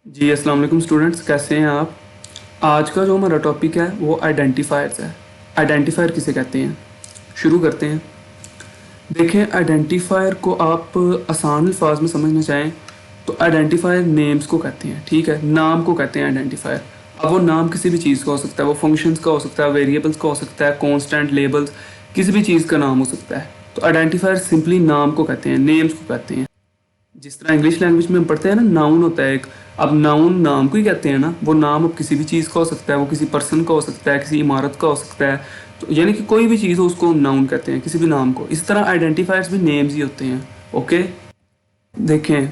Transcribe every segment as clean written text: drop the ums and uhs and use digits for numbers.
जी अस्सलाम वालेकुम स्टूडेंट्स, कैसे हैं आप। आज का जो हमारा टॉपिक है वो आइडेंटिफायर्स है। आइडेंटिफायर किसे कहते हैं, शुरू करते हैं। देखें, आइडेंटिफायर को आप आसान अल्फाज में समझना चाहें तो आइडेंटिफायर नेम्स को कहते हैं, ठीक है, नाम को कहते हैं आइडेंटिफायर। अब वो नाम किसी भी चीज़ का हो सकता है, वो फंक्शंस का हो सकता है, वेरिएबल्स का हो सकता है, कॉन्स्टेंट, लेबल्स, किसी भी चीज़ का नाम हो सकता है। तो आइडेंटिफायर सिंपली नाम को कहते हैं, नेम्स को कहते हैं। जिस तरह इंग्लिश लैंग्वेज में हम पढ़ते हैं ना, नाउन होता है एक। अब नाउन नाम को ही कहते हैं ना, वो नाम अब किसी भी चीज़ का हो सकता है, वो किसी पर्सन का हो सकता है, किसी इमारत का हो सकता है। तो यानी कि कोई भी चीज़ हो उसको हम नाउन कहते हैं, किसी भी नाम को। इस तरह आइडेंटिफायर्स भी नेम्स ही होते हैं। ओके, देखें,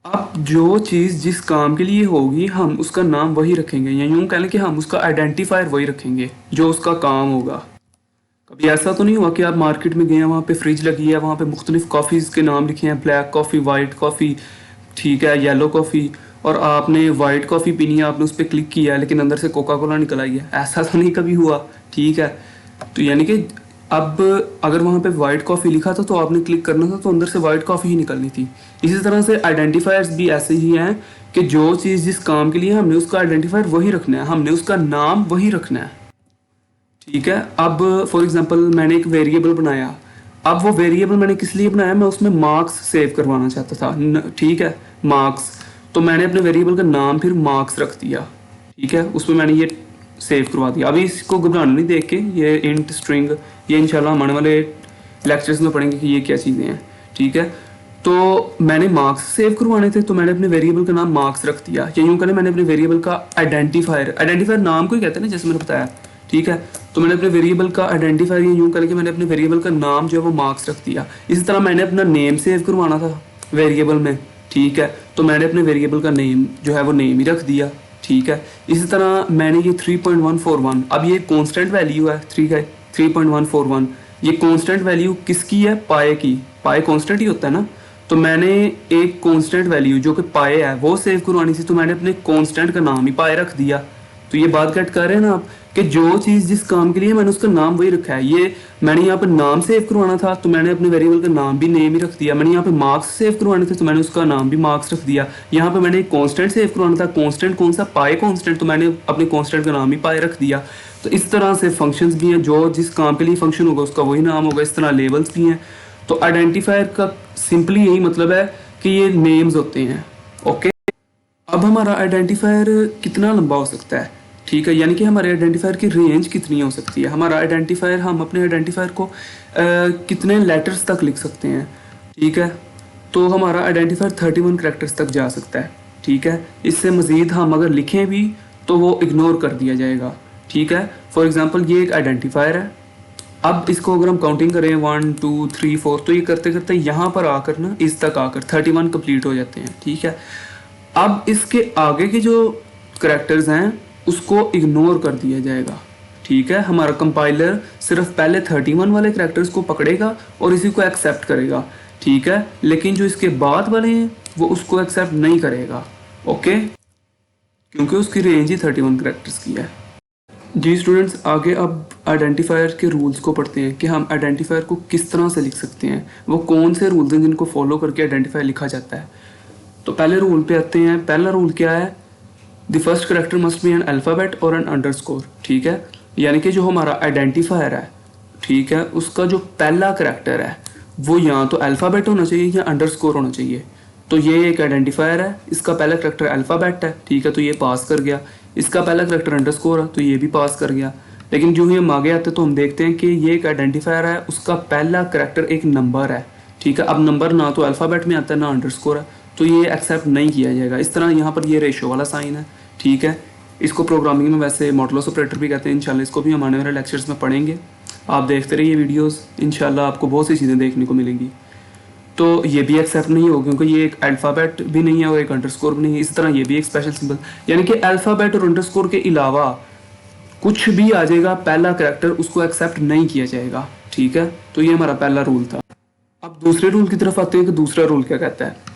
अब जो चीज़ जिस काम के लिए होगी हम उसका नाम वही रखेंगे, या यूँ कह लें कि हम उसका आइडेंटिफायर वही रखेंगे जो उसका काम होगा। कभी ऐसा तो नहीं हुआ कि आप मार्केट में गए हैं, वहाँ पे फ्रिज लगी है, वहाँ पे मुख्तलिफ कॉफ़ीज़ के नाम लिखे हैं, ब्लैक कॉफ़ी, वाइट कॉफ़ी, ठीक है, येलो कॉफ़ी, और आपने वाइट कॉफ़ी पीनी है, आपने उस पर क्लिक किया है लेकिन अंदर से कोका कोला निकल आई है। ऐसा तो नहीं कभी हुआ, ठीक है। तो यानी कि अब अगर वहाँ पे वाइट कॉफ़ी लिखा था तो आपने क्लिक करना था तो अंदर से वाइट कॉफ़ी ही निकलनी थी। इसी तरह से आइडेंटिफायर्स भी ऐसे ही हैं कि जो चीज़ जिस काम के लिए हमने उसका आइडेंटिफायर वही रखना है, हमने उसका नाम वही रखना है, ठीक है। अब फॉर एग्जांपल मैंने एक वेरिएबल बनाया। अब वो वेरिएबल मैंने किस लिए बनाया, मैं उसमें मार्क्स सेव करवाना चाहता था, ठीक है, मार्क्स। तो मैंने अपने वेरिएबल का नाम फिर मार्क्स रख दिया, ठीक है, उसमें मैंने ये सेव करवा दिया। अभी इसको घबराना नहीं देख के, ये इंट स्ट्रिंग, ये इंशाल्लाह हम आने वाले लेक्चर्स में पढ़ेंगे कि ये क्या चीज़ें हैं, ठीक है। तो मैंने मार्क्स सेव करवाने थे तो मैंने अपने वेरिएबल का नाम मार्क्स रख दिया, या यूँ करें मैंने अपने वेरिएबल का आइडेंटिफायर नाम को ही कहते हैं ना, जैसे मैंने बताया, ठीक है। तो मैंने अपने वेरिएबल का आइडेंटिफायर यूँ करके मैंने अपने वेरिएबल का नाम जो है वो मार्क्स रख दिया। इसी तरह मैंने अपना नेम सेव करवाना था वेरिएबल में, ठीक है, तो मैंने अपने वेरिएबल का नेम जो है वो नेम ही रख दिया, ठीक है। इसी तरह मैंने ये 3.141, अब ये कॉन्स्टेंट वैल्यू है 3.141, ये कॉन्स्टेंट वैल्यू किसकी है, पाए की। पाए कॉन्स्टेंट ही होता है ना, तो मैंने एक कॉन्स्टेंट वैल्यू जो कि पाए है वो सेव करवानी थी, तो मैंने अपने कॉन्स्टेंट का नाम ही पाए रख दिया। तो ये बात कट कर रहे हैं ना आप, कि जो चीज़ जिस काम के लिए मैंने उसका नाम वही रखा है। ये मैंने यहाँ पे नाम सेव करवाना था तो मैंने अपने वेरिएबल का नाम भी नेम ही रख दिया। मैंने यहाँ पे मार्क्स सेव करवाने थे तो मैंने उसका नाम भी मार्क्स रख दिया। यहाँ पे मैंने एक कॉन्स्टेंट सेव करवाना था, कॉन्स्टेंट कौन सा, पाए कॉन्स्टेंट, तो मैंने अपने कॉन्स्टेंट का नाम ही पाए रख दिया। तो इस तरह से फंक्शंस भी हैं, जो जिस काम के लिए फंक्शन होगा उसका वही नाम होगा। इस तरह लेबल्स भी हैं। तो आइडेंटिफायर का सिंपली यही मतलब है कि ये नेम्स होते हैं। ओके, अब हमारा आइडेंटिफायर कितना लंबा हो सकता है, ठीक है, यानी कि हमारे आइडेंटिफायर की रेंज कितनी हो सकती है। हमारा आइडेंटिफायर, हम अपने आइडेंटिफायर को कितने लेटर्स तक लिख सकते हैं, ठीक है। तो हमारा आइडेंटिफायर 31 करैक्टर्स तक जा सकता है, ठीक है। इससे मज़ीद हम अगर लिखें भी तो वो इग्नोर कर दिया जाएगा, ठीक है। फॉर एग्ज़ाम्पल ये एक आइडेंटिफायर है। अब इसको अगर हम काउंटिंग करें 1 2 3 4, तो ये करते करते यहाँ पर आकर ना, इस तक आकर 31 कंप्लीट हो जाते हैं, ठीक है। अब इसके आगे के जो करैक्टर्स हैं उसको इग्नोर कर दिया जाएगा, ठीक है। हमारा कंपाइलर सिर्फ पहले 31 वाले करैक्टर्स को पकड़ेगा और इसी को एक्सेप्ट करेगा, ठीक है, लेकिन जो इसके बाद वाले हैं वो उसको एक्सेप्ट नहीं करेगा। ओके, क्योंकि उसकी रेंज ही 31 करैक्टर्स की है। जी स्टूडेंट्स, आगे अब आइडेंटिफायर के रूल्स को पढ़ते हैं कि हम आइडेंटिफायर को किस तरह से लिख सकते हैं, वो कौन से रूल्स हैं जिनको फॉलो करके आइडेंटिफायर लिखा जाता है। तो पहले रूल पे आते हैं। पहला रूल क्या है, the first character must be N alphabet और एन अंडरस्कोर, ठीक है। यानी कि जो हमारा आइडेंटिफायर है, ठीक है, उसका जो पहला करेक्टर है वो या तो अल्फ़ाबेट होना चाहिए या अंडरस्कोर होना चाहिए। तो ये एक आइडेंटिफायर है, इसका पहला करेक्टर अल्फ़ाबेट है, ठीक है, तो ये पास कर गया। इसका पहला करेक्टर अंडरस्कोर है तो ये भी पास कर गया। लेकिन जो ही हम आगे आते तो हम देखते हैं कि ये एक आइडेंटिफायर है, उसका पहला करेक्टर एक नंबर है, ठीक है। अब नंबर ना तो अल्फ़ाबेट में आता है ना अंडरस्कोर है, तो ये एक्सेप्ट नहीं किया जाएगा। इस तरह यहाँ पर ये रेशो वाला साइन है, ठीक है। इसको प्रोग्रामिंग में वैसे मॉडुलस ऑपरेटर भी कहते हैं। इंशाल्लाह इसको भी हम आने वाले लेक्चर्स में पढ़ेंगे। आप देखते रहिए वीडियोस, इंशाल्लाह आपको बहुत सी चीज़ें देखने को मिलेंगी। तो ये भी एक्सेप्ट नहीं होगा क्योंकि ये एक अल्फ़ाबेट भी नहीं है और एक अंडरस्कोर भी नहीं है। इस तरह ये भी एक स्पेशल सिंबल, यानी कि अल्फ़ाबेट और अंडरस्कोर के अलावा कुछ भी आ जाएगा पहला कैरेक्टर, उसको एक्सेप्ट नहीं किया जाएगा, ठीक है। तो ये हमारा पहला रूल था। अब दूसरे रूल की तरफ आते हैं कि दूसरा रूल क्या कहता है।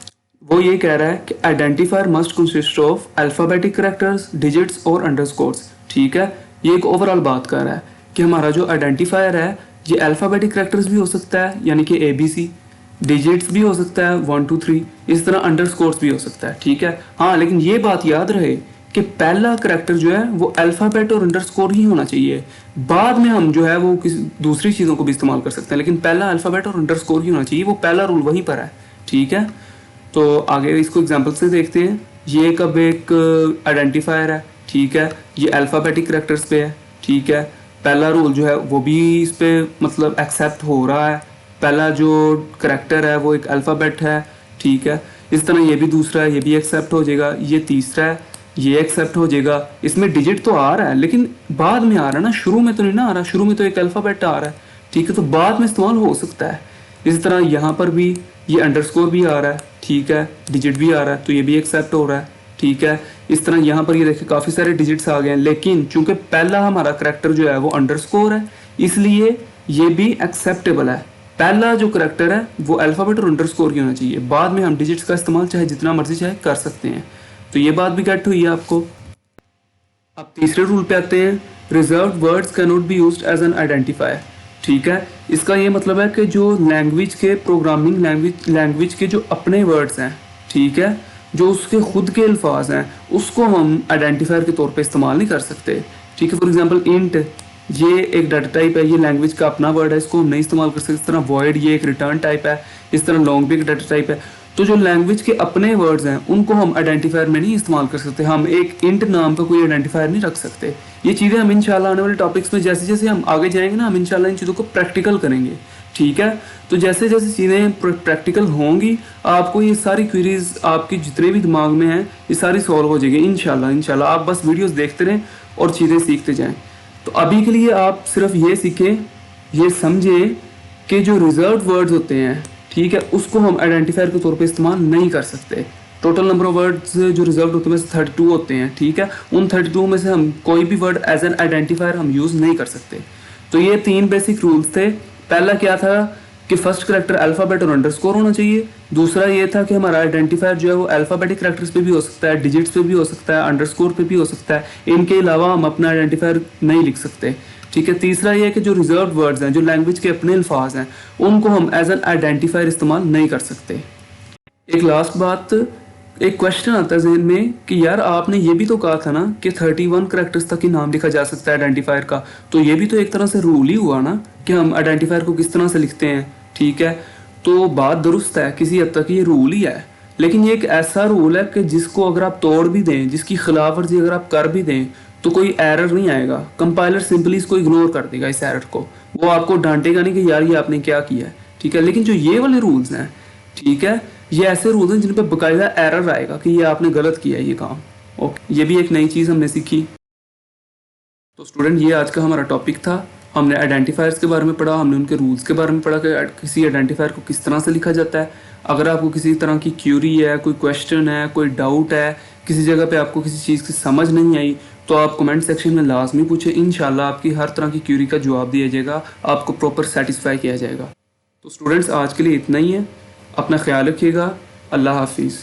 वो ये कह रहा है कि identifier must consist of alphabetic characters, digits और अंडरस्कोर्स, ठीक है। ये एक ओवरऑल बात कर रहा है कि हमारा जो आइडेंटिफायर है ये अल्फ़ाबेटिक कैरेक्टर्स भी हो सकता है, यानी कि ABC, डिजिट्स भी हो सकता है 1 2 3, इस तरह अंडरस्कोर्स भी हो सकता है, ठीक है। हाँ, लेकिन ये बात याद रहे कि पहला करैक्टर जो है वो अल्फ़ाबेट और अंडरस्कोर ही होना चाहिए। बाद में हम जो है वो किसी दूसरी चीज़ों को भी इस्तेमाल कर सकते हैं, लेकिन पहला अल्फ़ाबेट और अंडरस्कोर ही होना चाहिए, वो पहला रूल वहीं पर है, ठीक है। तो आगे इसको एग्जाम्पल से देखते हैं। ये कब एक आइडेंटिफायर है, ठीक है, ये अल्फ़ाबेटिक करैक्टर्स पे है, ठीक है। पहला रूल जो है वो भी इस पे मतलब एक्सेप्ट हो रहा है, पहला जो करैक्टर है वो एक अल्फ़ाबेट है, ठीक है। इस तरह ये भी दूसरा है, ये भी एक्सेप्ट हो जाएगा, ये तीसरा है, ये एक्सेप्ट हो जाएगा। इसमें डिजिट तो आ रहा है लेकिन बाद में आ रहा है ना, शुरू में तो नहीं ना आ रहा, शुरू में तो एक अल्फ़ाबेट आ रहा है, ठीक है, तो बाद में इस्तेमाल हो सकता है। इसी तरह यहाँ पर भी ये अंडरस्कोर भी आ रहा है, ठीक है, डिजिट भी आ रहा है, तो ये भी एक्सेप्ट हो रहा है, ठीक है। इस तरह यहाँ पर ये देखिए काफ़ी सारे डिजिट्स आ गए हैं, लेकिन चूंकि पहला हमारा करैक्टर जो है वो अंडरस्कोर है, इसलिए ये भी एक्सेप्टेबल है। पहला जो करैक्टर है वो अल्फ़ाबेट और अंडरस्कोर की होना चाहिए, बाद में हम डिजिट्स का इस्तेमाल चाहे जितना मर्जी चाहे कर सकते हैं। तो ये बात भी गेट हुई है आपको। अब तीसरे रूल पे आते हैं। Reserved words can not be used as an identifier, ठीक है। इसका ये मतलब है कि जो लैंग्वेज के प्रोग्रामिंग लैंग्वेज के जो अपने वर्ड्स हैं, ठीक है, जो उसके खुद के अल्फाज हैं, उसको हम आइडेंटिफायर के तौर पे इस्तेमाल नहीं कर सकते, ठीक है। फॉर एग्जांपल इंट, ये एक डाटा टाइप है, ये लैंग्वेज का अपना वर्ड है, इसको हम नहीं इस्तेमाल कर सकते। इस तरह वॉइड, ये एक रिटर्न टाइप है, इस तरह लॉन्ग भी एक डाटा टाइप है। तो जो लैंग्वेज के अपने वर्ड्स हैं उनको हम आइडेंटिफायर में नहीं इस्तेमाल कर सकते, हम एक इंट नाम का कोई आइडेंटिफायर नहीं रख सकते। ये चीज़ें हम इंशाल्लाह आने वाले टॉपिक्स में जैसे जैसे हम आगे जाएंगे ना, हम इंशाल्लाह इन चीज़ों को प्रैक्टिकल करेंगे, ठीक है। तो जैसे जैसे चीज़ें प्रैक्टिकल होंगी, आपको ये सारी क्वेरीज आपकी जितने भी दिमाग में हैं ये सारी सॉल्व हो जाएगी इंशाल्लाह। आप बस वीडियोस देखते रहें और चीज़ें सीखते जाएं। तो अभी के लिए आप सिर्फ ये सीखें, ये समझें कि जो रिजर्व्ड वर्ड्स होते हैं, ठीक है, उसको हम आइडेंटिफायर के तौर पे इस्तेमाल नहीं कर सकते। टोटल नंबर ऑफ वर्ड्स जो रिजर्व्ड होते हैं 32 होते हैं, ठीक है। उन 32 में से हम कोई भी वर्ड एज एन आइडेंटिफायर हम यूज़ नहीं कर सकते। तो ये 3 बेसिक रूल्स थे। पहला क्या था कि फर्स्ट करैक्टर अल्फ़ाबेट और अंडरस्कोर होना चाहिए। दूसरा ये था कि हमारा आइडेंटिफायर जो है वो अल्फ़ाबेटिक करैक्टर्स पे भी हो सकता है, डिजिट्स पे भी हो सकता है, अंडरस्कोर पे भी हो सकता है। इनके अलावा हम अपना आइडेंटिफायर नहीं लिख सकते, ठीक है। तीसरा ये है कि जो रिजर्व्ड वर्ड्स हैं, जो लैंग्वेज के अपने अल्फाज हैं, उनको हम एज एन आइडेंटिफायर इस्तेमाल नहीं कर सकते। एक लास्ट बात, एक क्वेश्चन आता है जहन में कि यार आपने ये भी तो कहा था ना कि 31 करैक्टर्स तक ही नाम लिखा जा सकता है आइडेंटिफायर का, तो ये भी तो एक तरह से रूल ही हुआ ना कि हम आइडेंटिफायर को किस तरह से लिखते हैं, ठीक है। तो बात दुरुस्त है, किसी हद तक ये रूल ही है, लेकिन ये एक ऐसा रूल है कि जिसको अगर आप तोड़ भी दें, जिसकी खिलाफ वर्जी अगर आप कर भी दें, तो कोई एरर नहीं आएगा। कंपाइलर सिंपली इसको इग्नोर कर देगा, इस एरर को, वो आपको डांटेगा नहीं कि यार ये आपने क्या किया है, ठीक है। लेकिन जो ये वाले रूल्स हैं, ठीक है, ये ऐसे रूल्स हैं जिन पे बकायदा एरर आएगा कि ये आपने गलत किया है ये काम। ओके, ये भी एक नई चीज़ हमने सीखी। तो स्टूडेंट, ये आज का हमारा टॉपिक था। हमने आइडेंटिफायर्स के बारे में पढ़ा, हमने उनके रूल्स के बारे में पढ़ा कि किसी आइडेंटिफायर को किस तरह से लिखा जाता है। अगर आपको किसी तरह की क्यूरी है, कोई क्वेश्चन है, कोई डाउट है, किसी जगह पे आपको किसी चीज़ की समझ नहीं आई, तो आप कमेंट सेक्शन में लाजमी पूछें। इंशाल्लाह आपकी हर तरह की क्यूरी का जवाब दिया जाएगा, आपको प्रॉपर सेटिस्फाई किया जाएगा। तो स्टूडेंट्स, आज के लिए इतना ही है। अपना ख्याल रखिएगा। अल्लाह हाफिज़।